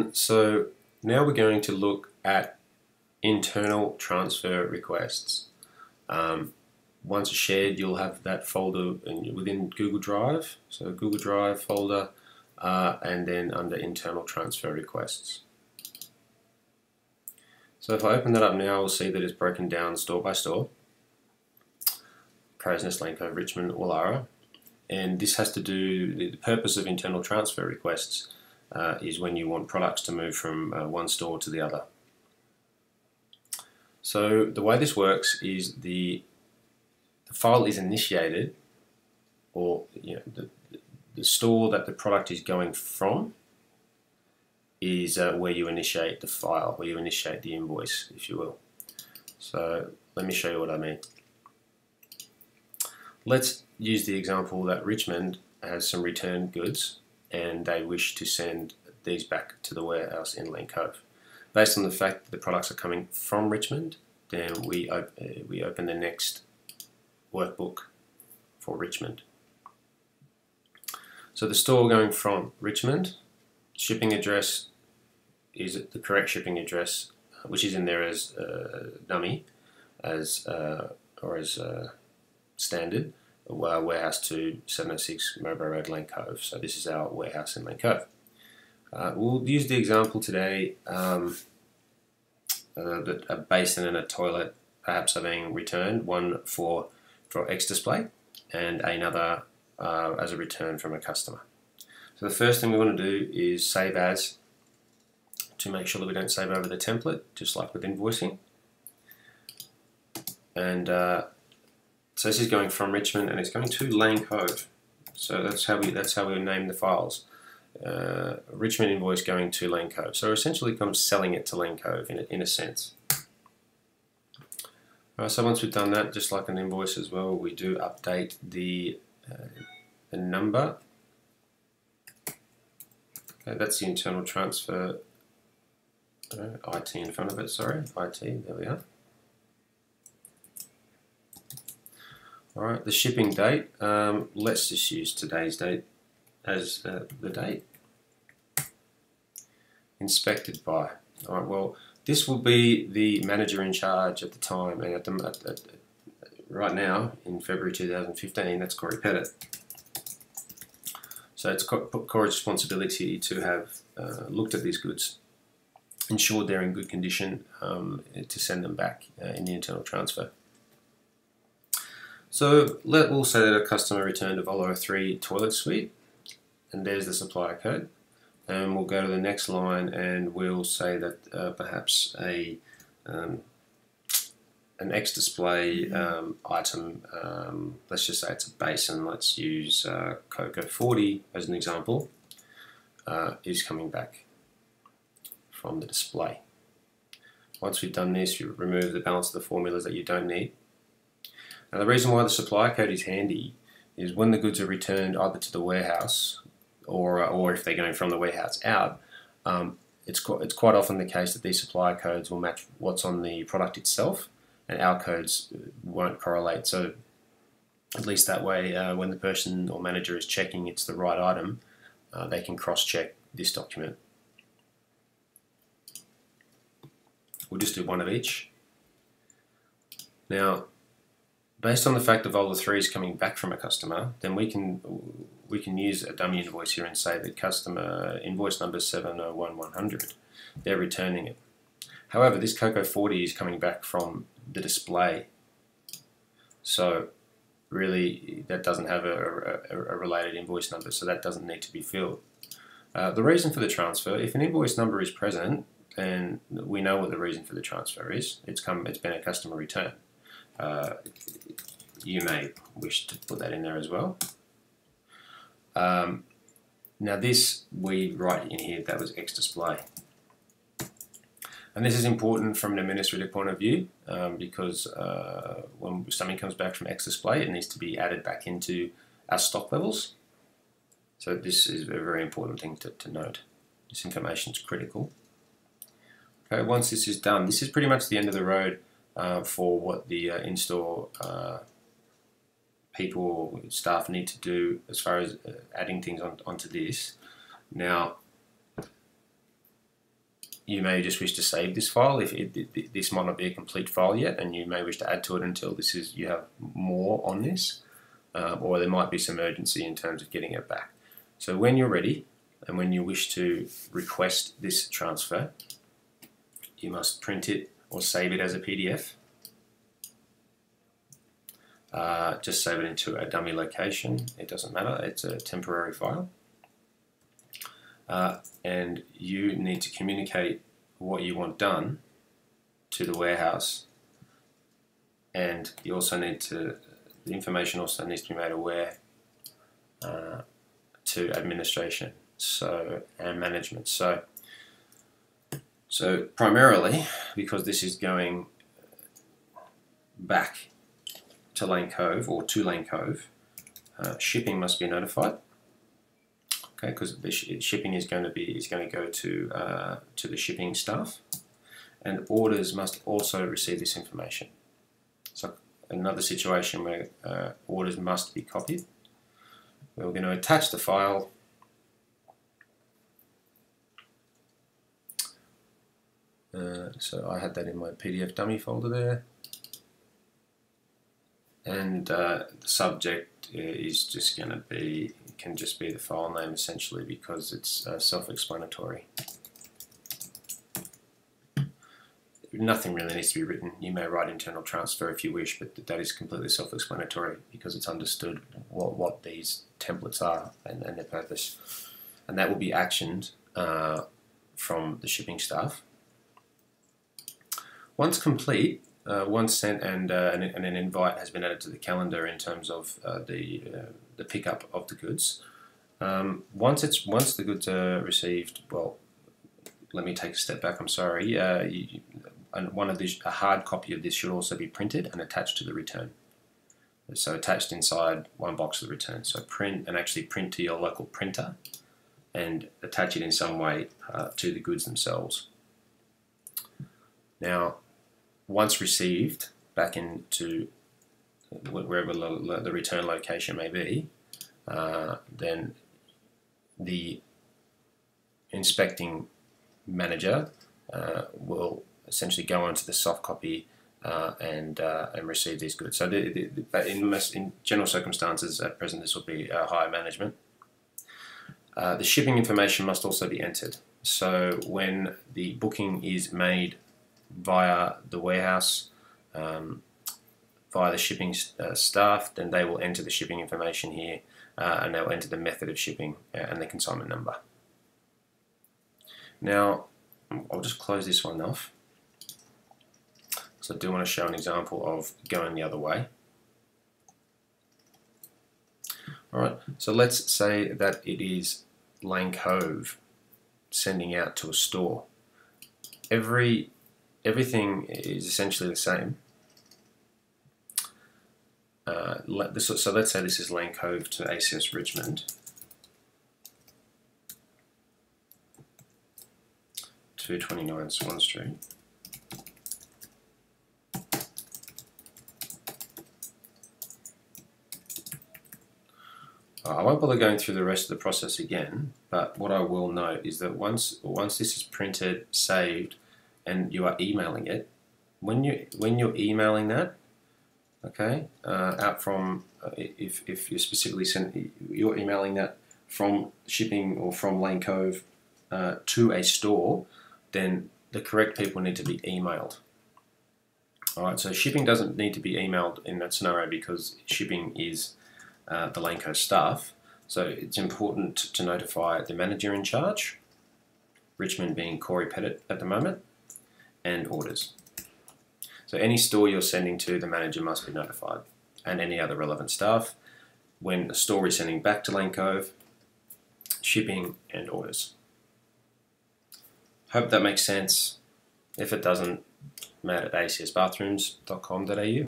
everyone, so now we're going to look at internal transfer requests. Once shared, you'll have that folder within Google Drive, so Google Drive folder, and then under internal transfer requests. So if I open that up now, we'll see that it's broken down store by store. Crow's Nest, Lane Cove, Richmond, Woollahra. And this has to do, the purpose of internal transfer requests is when you want products to move from one store to the other. So the way this works is the file is initiated, or the store that the product is going from is where you initiate the file, where you initiate the invoice, if you will. So let me show you what I mean. Let's use the example that Richmond has some returned goods and they wish to send these back to the warehouse in Lane Cove. Based on the fact that the products are coming from Richmond, then we open the next workbook for Richmond. So the store going from Richmond, shipping address is the correct shipping address, which is in there as dummy, or as standard. Warehouse 2, 706 Mowbray Road, Lane Cove. So this is our warehouse in Lane Cove. We'll use the example today that a basin and a toilet perhaps are being returned, one for X display and another as a return from a customer. So the first thing we want to do is save as, to make sure that we don't save over the template, just like with invoicing. And so this is going from Richmond and it's going to Lane Cove. So that's how we name the files. Richmond invoice going to Lane Cove. So essentially I'm selling it to Lane Cove in a sense. So once we've done that, just like an invoice as well, we do update the number. Okay, that's the internal transfer. IT in front of it, sorry. IT, there we are. Alright, the shipping date, let's just use today's date as the date. Inspected by. Alright, well, this will be the manager in charge at the time, and right now, in February 2015, that's Corey Pettit. So it's Corey's responsibility to have looked at these goods, ensured they're in good condition, to send them back in the internal transfer. So we'll say that a customer returned a Volo 3 toilet suite, and there's the supplier code. And we'll go to the next line and we'll say that perhaps an X display item, let's just say it's a basin, let's use Coco 40 as an example, is coming back from the display. Once we've done this, you remove the balance of the formulas that you don't need. Now the reason why the supplier code is handy is when the goods are returned either to the warehouse or if they're going from the warehouse out, it's quite often the case that these supplier codes will match what's on the product itself, and our codes won't correlate. So at least that way, when the person or manager is checking it's the right item, they can cross-check this document. We'll just do one of each. Now, based on the fact that Volo 3 is coming back from a customer, then we can use a dummy invoice here and say that customer invoice number 701100. They're returning it. However, this Coco 40 is coming back from the display, so really that doesn't have a related invoice number, so that doesn't need to be filled. The reason for the transfer, if an invoice number is present, then we know what the reason for the transfer is. It's been a customer return. You may wish to put that in there as well. Now this, we write in here that was X display. And this is important from an administrative point of view because when something comes back from X display, it needs to be added back into our stock levels. So this is a very important thing to note. This information is critical. Okay, once this is done, this is pretty much the end of the road for what the in-store people or staff need to do as far as adding things onto this. Now, you may just wish to save this file if this might not be a complete file yet, and you may wish to add to it until you have more on this, or there might be some urgency in terms of getting it back. So when you're ready and when you wish to request this transfer, you must print it or save it as a PDF. Just save it into a dummy location. It doesn't matter, it's a temporary file. And you need to communicate what you want done to the warehouse, and you also need to, the information also needs to be made aware to administration and management. So primarily, because this is going back to Lane Cove or to Lane Cove, shipping must be notified. Okay, because the shipping is going to go to the shipping staff, and orders must also receive this information. So another situation where orders must be copied. We're going to attach the file. So I had that in my PDF dummy folder there, and the subject is just going to be, can just be the file name essentially, because it's self-explanatory. Nothing really needs to be written. You may write internal transfer if you wish, but that is completely self-explanatory because it's understood what these templates are and their purpose, and that will be actioned from the shipping staff. Once complete, once sent and an invite has been added to the calendar in terms of the pickup of the goods. Once the goods are received, well, let me take a step back. I'm sorry. A hard copy of this should also be printed and attached to the return. So attached inside one box of the return. So print to your local printer and attach it in some way to the goods themselves. Now, once received back into wherever the return location may be, then the inspecting manager will essentially go onto the soft copy and receive these goods. So in general circumstances at present, this will be higher management. The shipping information must also be entered. So when the booking is made via the warehouse, via the shipping staff, then they will enter the shipping information here, and they'll enter the method of shipping and the consignment number. Now, I'll just close this one off. So I do want to show an example of going the other way. Alright, so let's say that it is Lane Cove sending out to a store. Everything is essentially the same. So let's say this is Lane Cove to ACS Richmond. 229 Swan Street. I won't bother going through the rest of the process again, but what I will note is that once this is printed, saved, and you are emailing it, when you're emailing that, okay, out from if you're specifically you're emailing that from shipping or from Lane Cove to a store, then the correct people need to be emailed. Alright, so shipping doesn't need to be emailed in that scenario because shipping is the Lane Cove staff. So it's important to notify the manager in charge, Richmond being Corey Pettit at the moment, and orders. So any store you're sending to, the manager must be notified, and any other relevant staff. When a store is sending back to Lane Cove, shipping and orders. Hope that makes sense. If it doesn't, matt@acsbathrooms.com.au.